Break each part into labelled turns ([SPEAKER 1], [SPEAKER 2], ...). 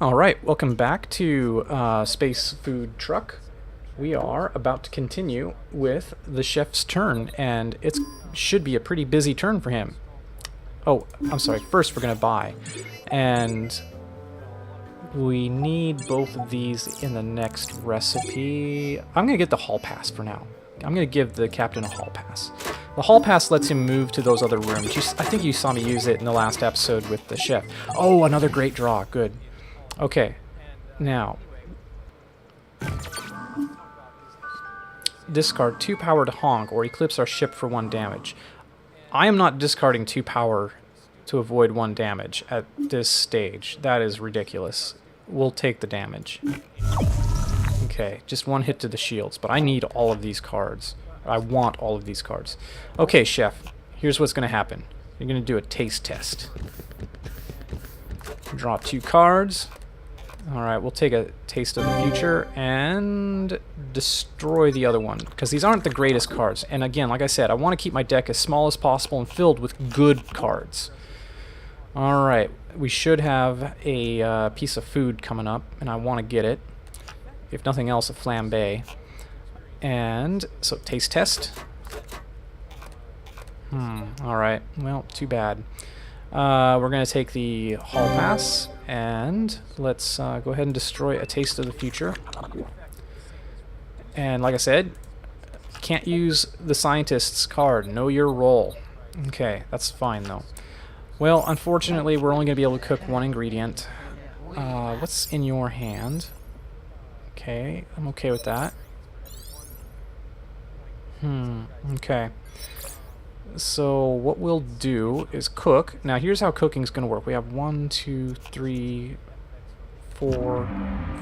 [SPEAKER 1] All right, welcome back to Space Food Truck. We are about to continue with the chef's turn, and it should be a pretty busy turn for him. Oh, I'm sorry. First, we're going to buy. And we need both of these in the next recipe. I'm going to get the hall pass for now. I'm going to give the captain a hall pass. The hall pass lets him move to those other rooms. I think you saw me use it in the last episode with the chef. Oh, another great draw. Good. Okay. Now, discard 2 power to honk or eclipse our ship for 1 damage. I am not discarding 2 power to avoid 1 damage at this stage. That is ridiculous. We'll take the damage. Okay, just 1 hit to the shields, but I need all of these cards. I want all of these cards. Okay, chef, here's what's going to happen. You're going to do a taste test. Draw 2 cards. Alright, we'll take a taste of the future and destroy the other one, because these aren't the greatest cards. And again, like I said, I want to keep my deck as small as possible and filled with good cards. Alright, we should have a piece of food coming up, and I want to get it. If nothing else, a flambe. And, so, taste test. Alright, well, too bad. We're going to take the hall pass, and let's go ahead and destroy a taste of the future. And like I said, can't use the scientist's card. Know your role. Okay, that's fine though. Well, unfortunately, we're only going to be able to cook 1 ingredient. What's in your hand? Okay, I'm okay with that. Okay. So what we'll do is cook. Now here's how cooking's going to work. We have 1, 2, 3, 4,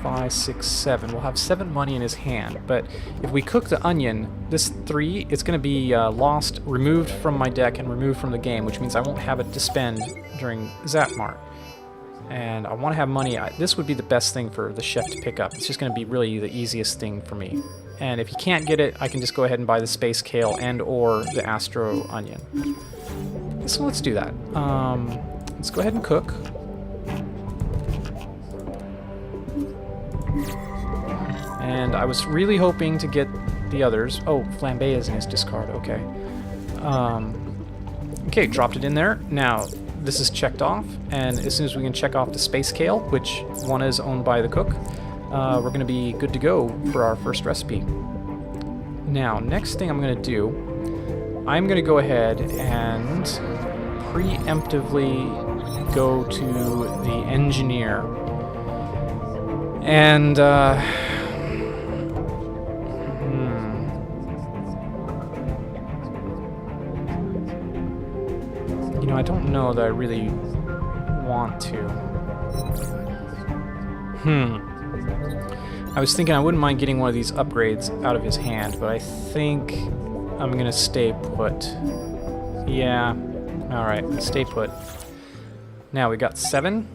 [SPEAKER 1] 5, 6, 7. We'll have 7 money in his hand. But if we cook the onion, this 3, it's going to be lost, removed from my deck, and removed from the game, which means I won't have it to spend during Zapmart. And I want to have money. This would be the best thing for the chef to pick up. It's just going to be really the easiest thing for me. And if he can't get it, I can just go ahead and buy the space kale and or the astro onion. So let's do that. Let's go ahead and cook. And I was really hoping to get the others. Oh, flambe is in his discard. Okay. Okay, dropped it in there. Now, this is checked off. And as soon as we can check off the space kale, which one is owned by the cook, we're going to be good to go for our first recipe. Now, next thing I'm going to do, I'm going to go ahead and preemptively go to the engineer. And, you know, I don't know that I really want to. I was thinking I wouldn't mind getting one of these upgrades out of his hand, but I think I'm gonna stay put. Yeah. Alright, stay put. Now we got 7.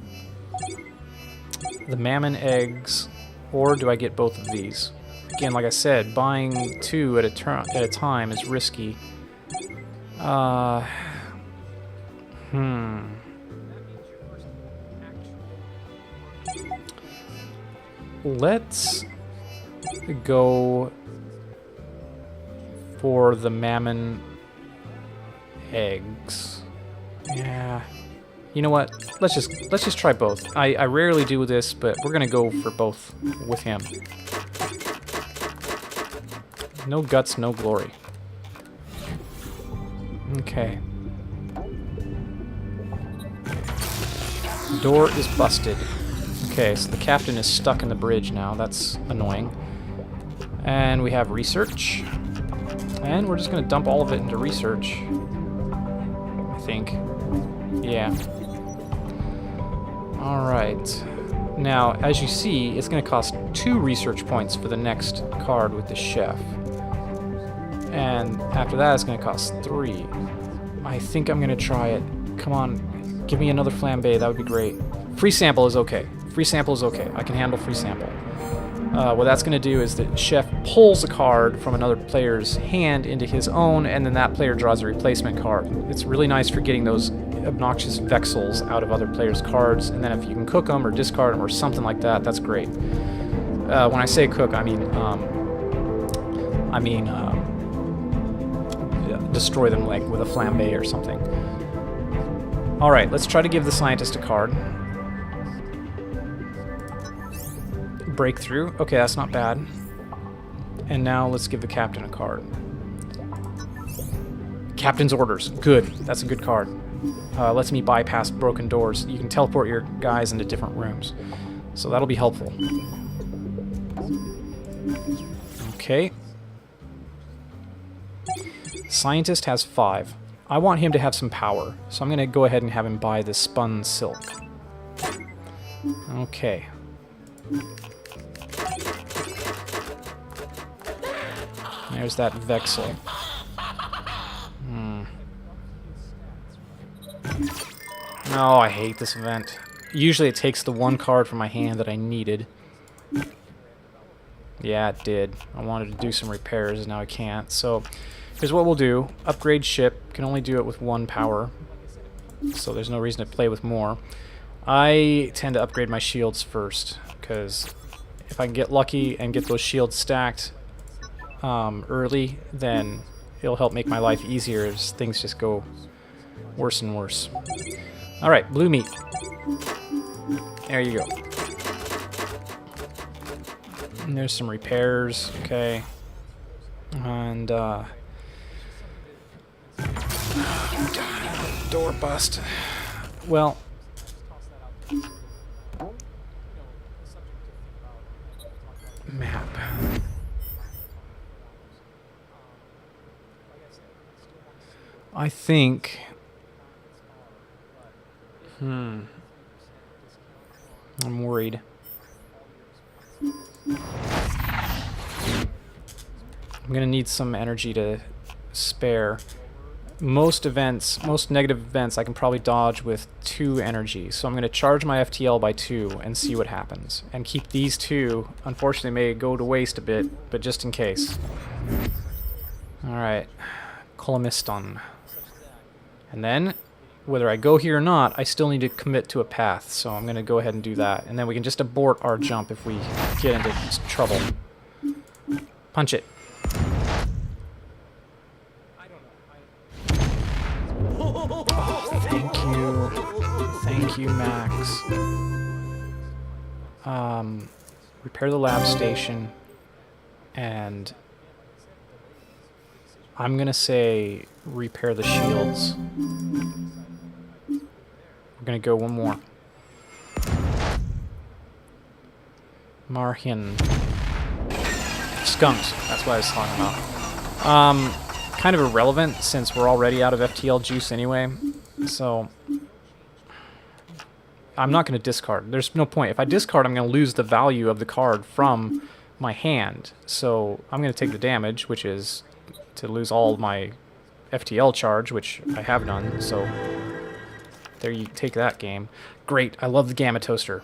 [SPEAKER 1] The mammon eggs. Or do I get both of these? Again, like I said, buying 2 at a time is risky. Let's go for the mammon eggs. Yeah. You know what? Let's just try both. I rarely do this, but we're gonna go for both with him. No guts, no glory. Okay. Door is busted. Okay, so the captain is stuck in the bridge now. That's annoying. And we have research. And we're just going to dump all of it into research. I think. Yeah. Alright. Now, as you see, it's going to cost 2 research points for the next card with the chef. And after that, it's going to cost 3. I think I'm going to try it. Come on. Give me another flambe. That would be great. Free sample is okay. Free sample is okay. I can handle free sample. What that's going to do is the chef pulls a card from another player's hand into his own, and then that player draws a replacement card. It's really nice for getting those obnoxious vexels out of other players' cards, and then if you can cook them or discard them or something like that, that's great. When I say cook, I mean destroy them like with a flambe or something. All right, let's try to give the scientist a card. Breakthrough. Okay, that's not bad. And now let's give the captain a card. Captain's orders. Good. That's a good card. Lets me bypass broken doors. You can teleport your guys into different rooms. So that'll be helpful. Okay. Scientist has 5. I want him to have some power, so I'm going to go ahead and have him buy this spun silk. Okay. There's that Vexel. Oh, I hate this event. Usually it takes the one card from my hand that I needed. Yeah, it did. I wanted to do some repairs, and now I can't. So, here's what we'll do. Upgrade ship. Can only do it with 1 power. So there's no reason to play with more. I tend to upgrade my shields first, because if I can get lucky and get those shields stacked early, then it'll help make my life easier as things just go worse and worse. Alright, blue meat. There you go. And there's some repairs, okay. And, door bust. Well, map. I think... I'm worried. I'm gonna need some energy to spare. Most negative events, I can probably dodge with 2 energy. So I'm gonna charge my FTL by 2 and see what happens. And keep these 2. Unfortunately, may go to waste a bit, but just in case. Alright. Colomiston. And then, whether I go here or not, I still need to commit to a path. So I'm gonna go ahead and do that. And then we can just abort our jump if we get into trouble. Punch it. Oh, thank you. Thank you, Max. Repair the lab station. And I'm gonna say repair the shields. We're gonna go one more. Marhin. Skunks. That's what I was talking about. Kind of irrelevant since we're already out of FTL juice anyway. So I'm not going to discard. There's no point. If I discard, I'm going to lose the value of the card from my hand. So I'm going to take the damage, which is to lose all my FTL charge, which I have done. So there you take that game. Great. I love the Gamma Toaster.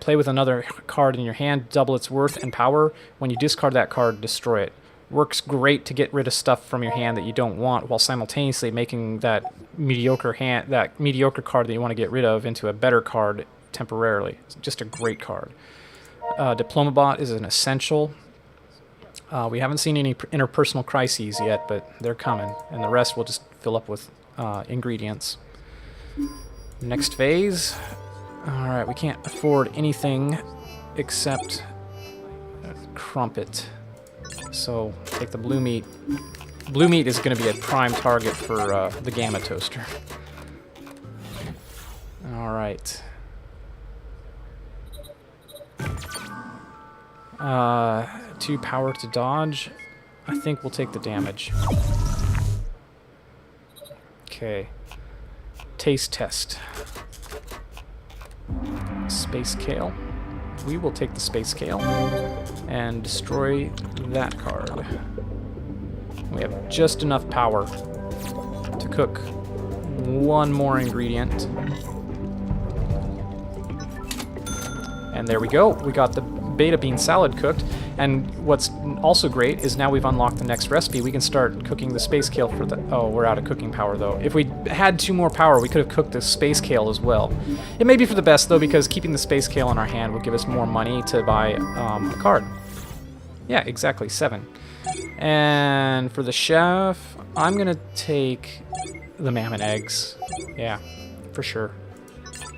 [SPEAKER 1] Play with another card in your hand, double its worth and power. When you discard that card, destroy it. Works great to get rid of stuff from your hand that you don't want, while simultaneously making that mediocre card that you want to get rid of into a better card temporarily. It's just a great card. Diploma Bot is an essential. We haven't seen any interpersonal crises yet, but they're coming, and the rest we'll just fill up with ingredients. Next phase. Alright, we can't afford anything except crumpet. So, take the blue meat. Blue meat is going to be a prime target for the Gamma Toaster. Alright. 2 power to dodge. I think we'll take the damage. Okay. Taste test. Space Kale. We will take the Space Kale and destroy that card. We have just enough power to cook 1 more ingredient. And there we go. We got the beta bean salad cooked. And what's also great is now we've unlocked the next recipe. We can start cooking the space kale for the... Oh, we're out of cooking power, though. If we had 2 more power, we could have cooked the space kale as well. It may be for the best, though, because keeping the space kale in our hand will give us more money to buy a card. Yeah, exactly, 7. And for the chef, I'm going to take the mammon eggs. Yeah, for sure.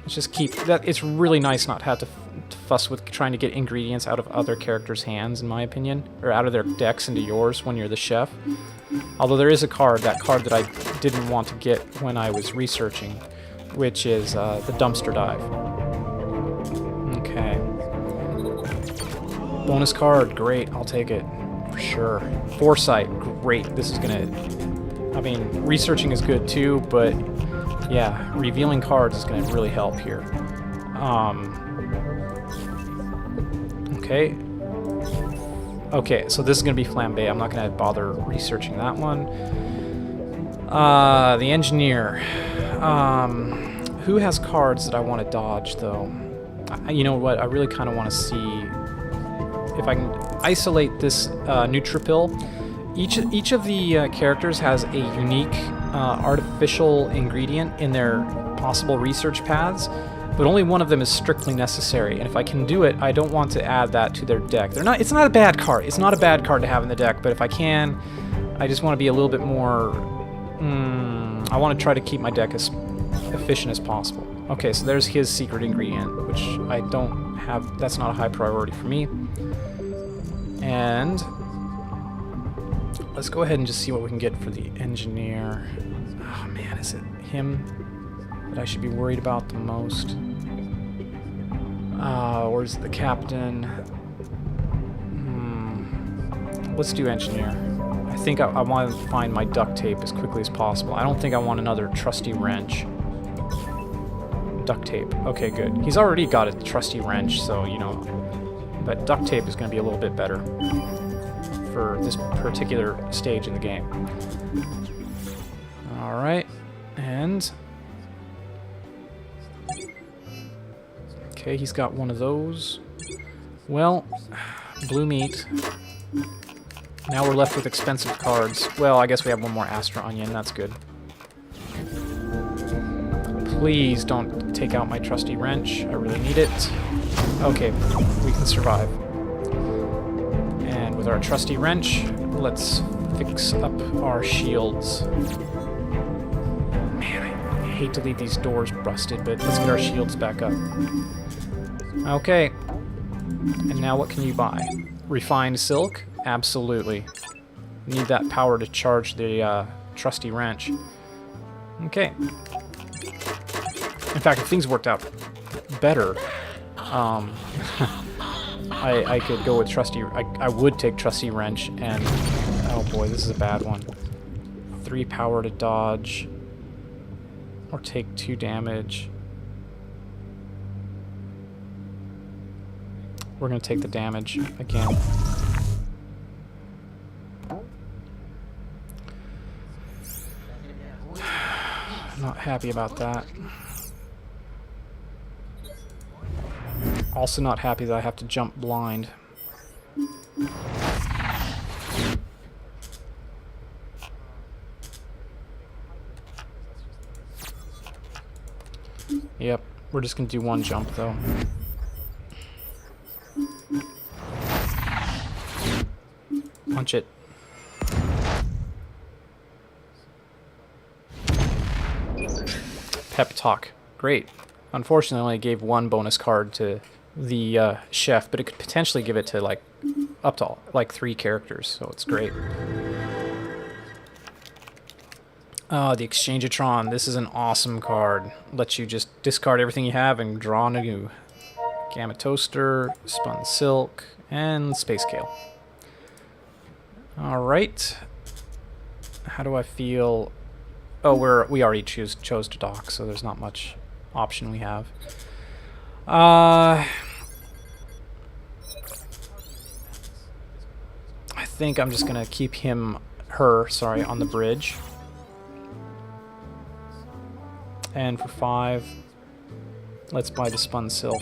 [SPEAKER 1] Let's just keep that. It's really nice not to have to fuss with trying to get ingredients out of other characters' hands, in my opinion, or out of their decks into yours when you're the chef. Although there is a card, that card that I didn't want to get when I was researching, which is the dumpster dive. Okay. Bonus card, great, I'll take it, for sure. Foresight, great, this is gonna... I mean, researching is good too, but yeah, revealing cards is gonna really help here. Okay. Okay, so this is gonna be flambe. I'm not gonna bother researching that one. The engineer. Who has cards that I want to dodge, though? You know what? I really kind of want to see if I can isolate this Nutripil. Each of the characters has a unique artificial ingredient in their possible research paths, but only one of them is strictly necessary. And if I can do it, I don't want to add that to their deck. It's not a bad card. It's not a bad card to have in the deck, but if I can, I just want to be a little bit more... I want to try to keep my deck as efficient as possible. Okay, so there's his secret ingredient, which I don't have... That's not a high priority for me. And let's go ahead and just see what we can get for the engineer. Oh man, is it him that I should be worried about the most? Where's the captain? Let's do engineer. I think I want to find my duct tape as quickly as possible. I don't think I want another trusty wrench. Duct tape. Okay, good. He's already got a trusty wrench, so, you know, but duct tape is going to be a little bit better for this particular stage in the game. Alright, and... Okay, he's got one of those. Well, blue meat. Now we're left with expensive cards. Well, I guess we have one more Astra Onion, that's good. Please don't take out my trusty wrench, I really need it. Okay, we can survive. And with our trusty wrench, let's fix up our shields. Man, I hate to leave these doors busted, but let's get our shields back up. Okay. And now what can you buy? Refined silk? Absolutely. Need that power to charge the trusty wrench. Okay. In fact, if things worked out better, I could go with trusty... I would take trusty wrench and... Oh boy, this is a bad one. 3 power to dodge. Or take 2 damage. We're going to take the damage again. Not happy about that. Also not happy that I have to jump blind. Yep, we're just gonna do one jump though. Punch it. Pep talk. Great. Unfortunately, I only gave 1 bonus card to the chef, but it could potentially give it to like up to like 3 characters, so it's great. The Exchangeatron. This is an awesome card. Lets you just discard everything you have and draw a new. Gamma Toaster, Spun Silk, and Space Kale. Alright. How do I feel? Oh, we already chose to dock, so there's not much option we have. I think I'm just gonna keep her, on the bridge. And for 5, let's buy the Spun Silk.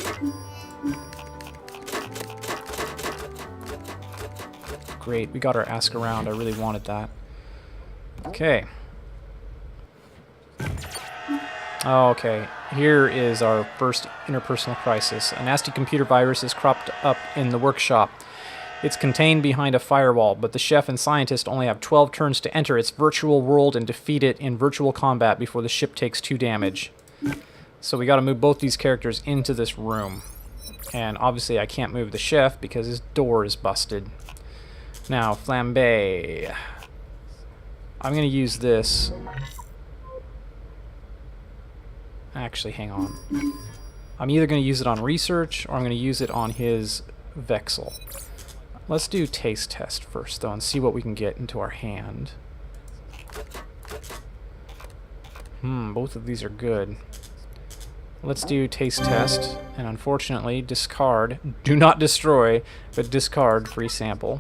[SPEAKER 1] great. We got our ask around. I really wanted that. Okay. Oh, okay. Here is our first interpersonal crisis. A nasty computer virus is cropped up in the workshop. It's contained behind a firewall, but the chef and scientist only have 12 turns to enter its virtual world and defeat it in virtual combat before the ship takes 2 damage. So we got to move both these characters into this room. And obviously I can't move the chef because his door is busted. Now, flambe. I'm going to use this. Actually, hang on. I'm either going to use it on research or I'm going to use it on his Vexel. Let's do taste test first, though, and see what we can get into our hand. Both of these are good. Let's do taste test, and unfortunately, discard. Do not destroy, but discard free sample.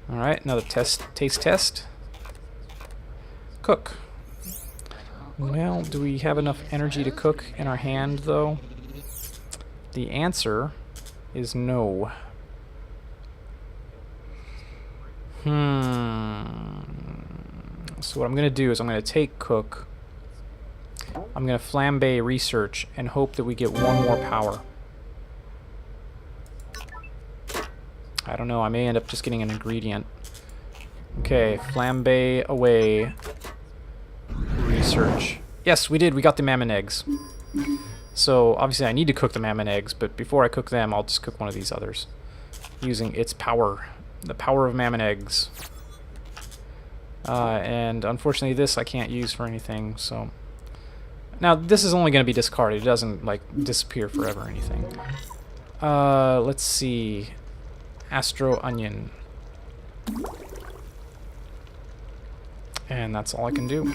[SPEAKER 1] Alright, another taste test. Cook. Well, do we have enough energy to cook in our hand, though? The answer is no. So what I'm going to do is I'm going to take cook. I'm going to flambe research and hope that we get 1 more power. I don't know, I may end up just getting an ingredient. Okay, flambe away. Research. Yes, we did. We got the mammon eggs. So, obviously I need to cook the mammon eggs, but before I cook them, I'll just cook one of these others. Using its power. The power of mammon eggs. And unfortunately this I can't use for anything, so... Now, this is only going to be discarded. It doesn't, like, disappear forever or anything. Let's see. Astro Onion. And that's all I can do.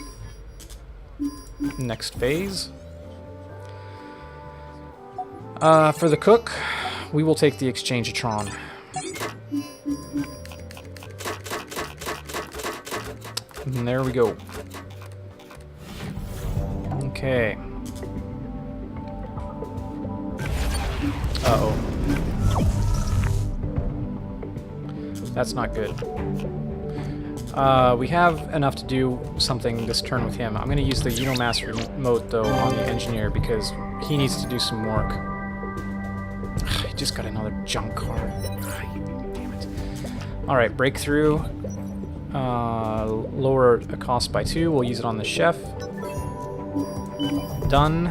[SPEAKER 1] Next phase. For the cook, we will take the Exchange-a-tron. And there we go. Okay. Uh-oh. That's not good. We have enough to do something this turn with him. I'm going to use the Master mode, though, on the engineer because he needs to do some work. He just got another junk card. Damn it. Alright, breakthrough. Lower a cost by 2. We'll use it on the chef. Done.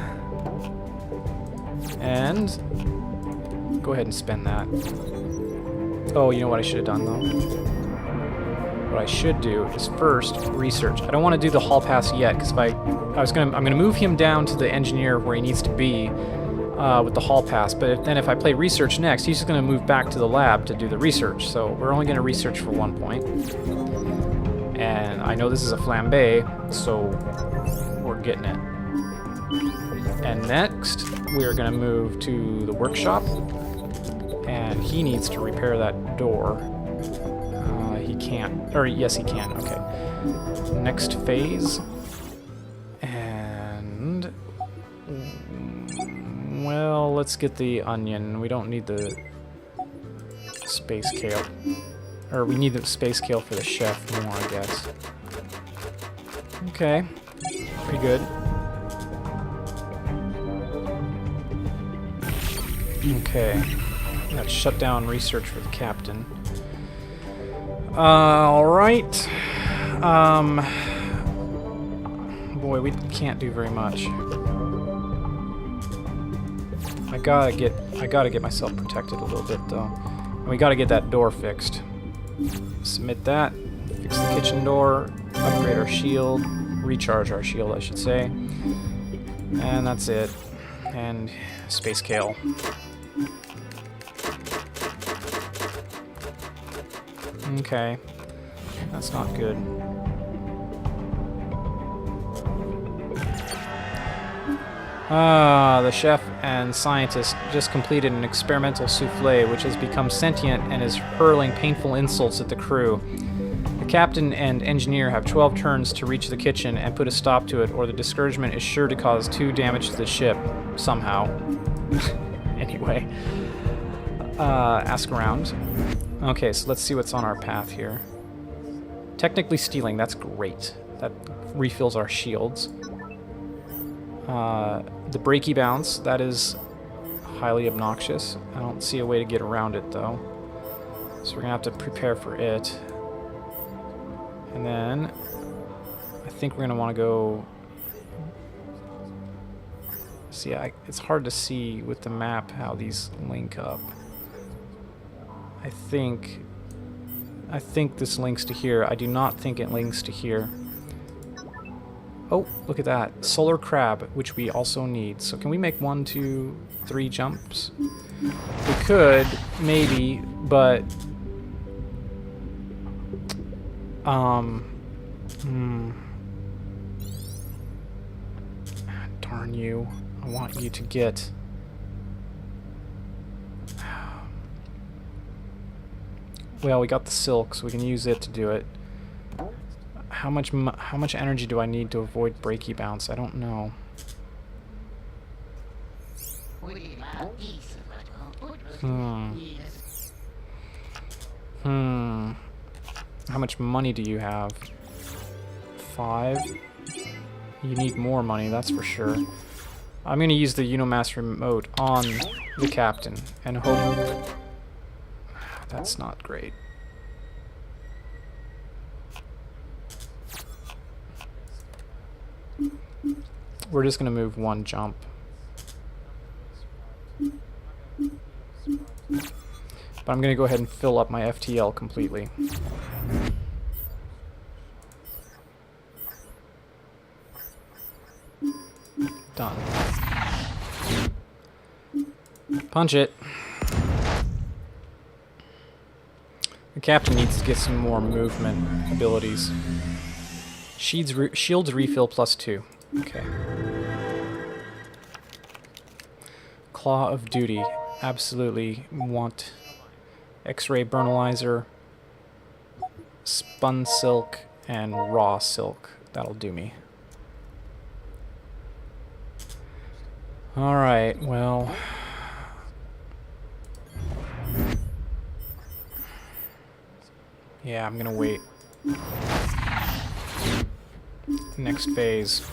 [SPEAKER 1] And go ahead and spend that. Oh, you know what I should have done, though? What I should do is first research. I don't want to do the hall pass yet, because I'm gonna move him down to the engineer where he needs to be with the hall pass. But then if I play research next, he's just gonna move back to the lab to do the research. So we're only gonna research for 1 point. And I know this is a flambe, so we're getting it. And next, we're gonna move to the workshop, and he needs to repair that door. He can't. Or, yes, he can. Okay. Next phase. And... well, let's get the onion. We don't need the space kale. Or we need the space kale for the chef more, I guess. Okay. Pretty good. Okay. Let's shut down research for the captain. Alright. Boy, we can't do very much. I gotta get myself protected a little bit, though. And we gotta get that door fixed. Submit that. Fix the kitchen door. Upgrade our shield. Recharge our shield, I should say. And that's it. And space kale. Okay, that's not good. The chef and scientist just completed an experimental souffle which has become sentient and is hurling painful insults at the crew. The captain and engineer have 12 turns to reach the kitchen and put a stop to it, or the discouragement is sure to cause 2 damage to the ship, somehow. Anyway, ask around. Okay, so let's see what's on our path here. Technically stealing, that's great. That refills our shields. The breaky bounce, that is highly obnoxious. I don't see a way to get around it, though. So we're going to have to prepare for it. And then I think we're going to want to go... See, it's hard to see with the map how these link up. I think this links to here. I do not think it links to here. Oh, look at that. Solar crab, which we also need. So can we make 1, 2, 3 jumps? We could, maybe, but... Darn you. I want you to get... Well, we got the silk, so we can use it to do it. How much energy do I need to avoid breaky bounce? I don't know. How much money do you have? 5? You need more money, that's for sure. I'm gonna use the Unomass remote on the captain and hope... That's not great. We're just gonna move 1 jump. But I'm gonna go ahead and fill up my FTL completely. Done. Punch it. The captain needs to get some more movement abilities. Shields refill +2. Okay. Claw of Duty. Absolutely want X-ray Burnalizer, Spun Silk, and Raw Silk. That'll do me. Alright, well... Yeah, I'm gonna wait. Next phase.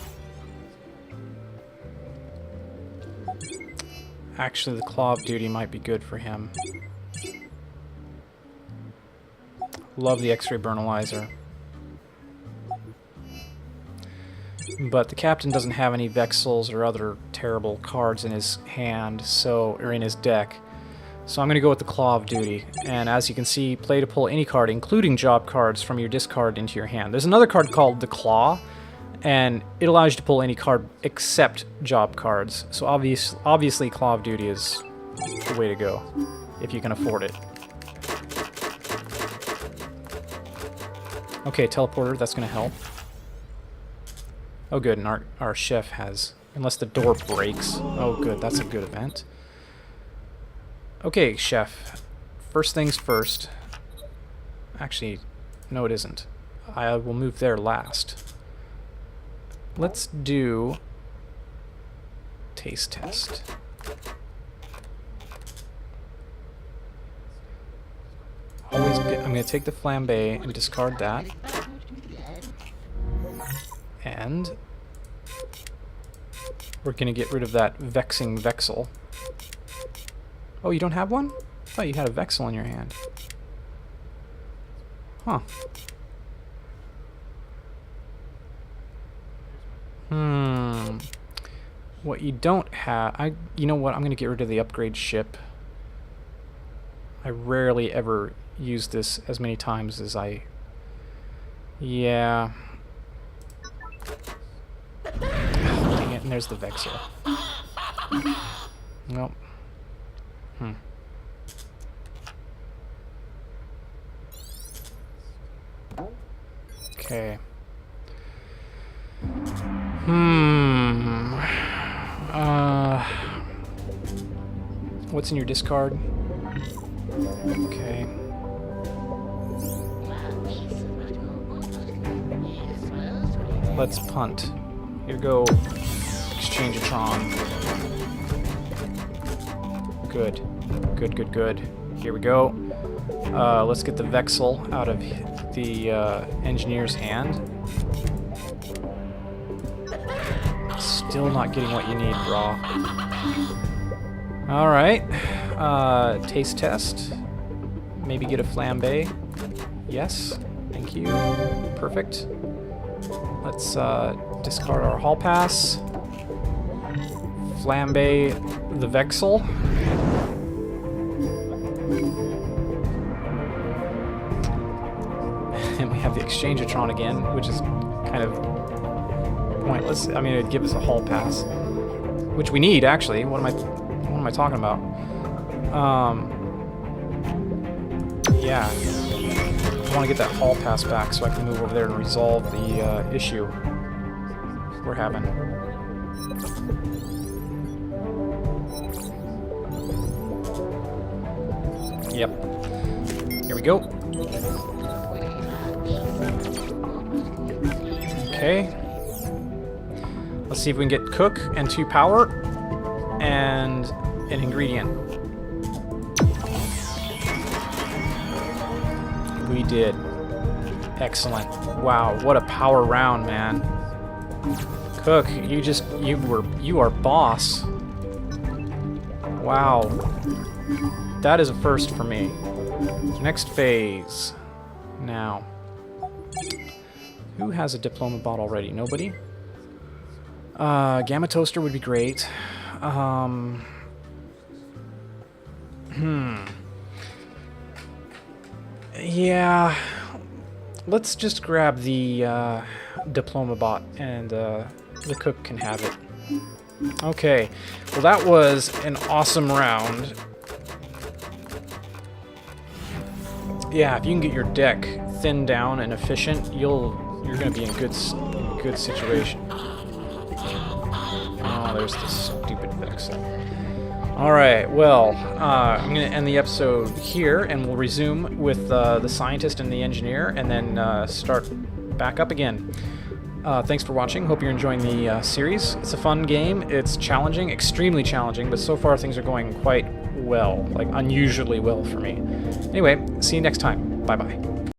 [SPEAKER 1] Actually, the Claw of Duty might be good for him. Love the X-ray Burnalizer. But the captain doesn't have any Vexels or other terrible cards in his hand, or in his deck. So I'm going to go with the Claw of Duty. And as you can see, play to pull any card, including job cards, from your discard into your hand. There's another card called the Claw, and it allows you to pull any card except job cards. So obviously Claw of Duty is the way to go, if you can afford it. Okay, teleporter, that's going to help. Oh good, and our chef has... Unless the door breaks. Oh good, that's a good event. Okay, chef. First things first. Actually, no it isn't. I will move there last. Let's do... taste test. Always good. I'm going to take the flambe and discard that. And we're going to get rid of that vexing Vexel. Oh, you don't have one? I thought you had a Vexel in your hand. Huh. What you don't have... You know what? I'm going to get rid of the upgrade ship. I rarely ever use this as many times as I... Yeah... Dang it, and there's the Vexel. Nope. Okay. What's in your discard? Okay. Let's punt. Here go. Exchange-a-tron. Good. Good, good, good. Here we go. Let's get the Vexel out of the engineer's hand. Still not getting what you need, brah. Alright. Taste test. Maybe get a flambe. Yes. Thank you. Perfect. Let's discard our hall pass. Flambe the Vexel. And we have the Exchangeatron again, which is kind of pointless. I mean, it'd give us a hall pass, which we need actually. What am I talking about? Yeah, I want to get that hall pass back so I can move over there and resolve the issue we're having. Yep. Here we go. Okay. Let's see if we can get cook and 2 power and an ingredient. We did. Excellent. Wow, what a power round, man. Cook, you are boss. Wow. That is a first for me. Next phase. Now. Who has a diploma bot already? Nobody? Gamma toaster would be great. Yeah. Let's just grab the diploma bot and the cook can have it. Okay. Well, that was an awesome round. Yeah, if you can get your deck thinned down and efficient, you're gonna be in good situation. Oh, there's the stupid Vexel. Alright, well, I'm going to end the episode here, and we'll resume with the scientist and the engineer, and then start back up again. Thanks for watching. Hope you're enjoying the series. It's a fun game. It's challenging, extremely challenging, but so far things are going quite well, like unusually well for me. Anyway, see you next time. Bye-bye.